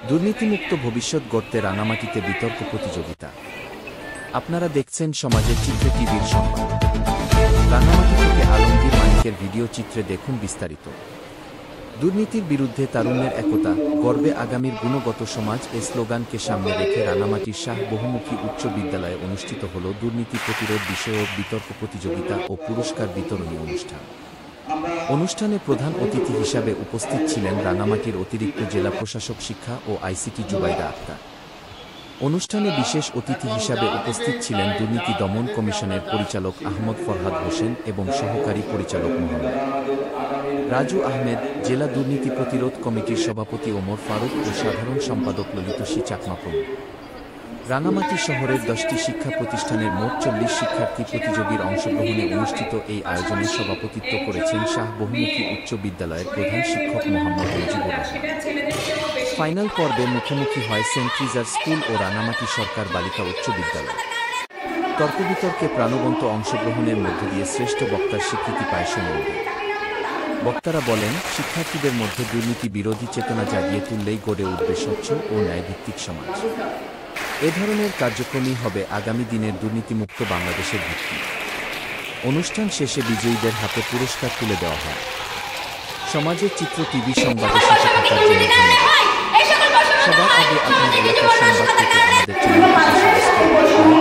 দুর্নীতিমুক্ত ভবিষ্যৎ গড়তে রাঙামাটিতে বিতর্ক প্রতিযোগিতা। আপনারা দেখছেন সমাজের চিত্রে টিভির সংবাদ। রাঙামাটি থেকে আলমগীর মানিকের ভিডিও চিত্রে দেখুন বিস্তারিত। দুর্নীতির বিরুদ্ধে তারুণ্যের একতা, গর্বে আগামীর গুণগত সমাজ এ স্লোগানকে সামনে রেখে রাঙামাটির শাহ বহুমুখী উচ্চ বিদ্যালয়ে অনুষ্ঠিত হল দুর্নীতি প্রতিরোধ বিষয়ক বিতর্ক প্রতিযোগিতা ও পুরস্কার বিতরণী অনুষ্ঠান। অনুষ্ঠানে প্রধান অতিথি হিসাবে উপস্থিত ছিলেন রাঙামাটির অতিরিক্ত জেলা প্রশাসক শিক্ষা ও আইসিটি জুবাইদা আক্তার। অনুষ্ঠানে বিশেষ অতিথি হিসাবে উপস্থিত ছিলেন দুর্নীতি দমন কমিশনের পরিচালক আহমদ ফরহাদ হোসেন এবং সহকারী পরিচালক মোহাম্মদ রাজু আহমেদ, জেলা দুর্নীতি প্রতিরোধ কমিটির সভাপতি ওমর ফারুক ও সাধারণ সম্পাদক ললিতসী চাকমা প্রমুখ। রাঙামাটি শহরের 10টি শিক্ষা প্রতিষ্ঠানের মোট 40 শিক্ষার্থী প্রতিযোগীর অংশগ্রহণে অনুষ্ঠিত এই আয়োজনে সভাপতিত্ব করেছেন শাহ বহুমুখী উচ্চ বিদ্যালয়ের প্রধান শিক্ষক মোহাম্মদ মুজিবুর রহমান। ফাইনাল পর্বে মুখোমুখি হয় সেন্ট ট্রিজার স্কুল ও রাঙামাটি সরকার বালিকা উচ্চ বিদ্যালয়। তর্কবিতর্কে প্রাণবন্ত অংশগ্রহণের মধ্য দিয়ে শ্রেষ্ঠ বক্তার স্বীকৃতি পায় সমন্বয়। বক্তারা বলেন, শিক্ষার্থীদের মধ্যে দুর্নীতি বিরোধী চেতনা জাগিয়ে তুললেই গড়ে উঠবে স্বচ্ছ ও ন্যায়ভিত্তিক সমাজ। এ ধরনের কার্যক্রমই হবে আগামী দিনের দুর্নীতিমুক্ত বাংলাদেশের ভিত্তি। অনুষ্ঠান শেষে বিজয়ীদের হাতে পুরস্কার তুলে দেওয়া হয়। সমাজের চিত্র টিভি সংবাদের সাথে থাকার জন্য ধন্যবাদ। সবার আগে আপনার এলাকার সংবাদ পেতে আমাদের চ্যানেলটি সাবস্ক্রাইব করুন।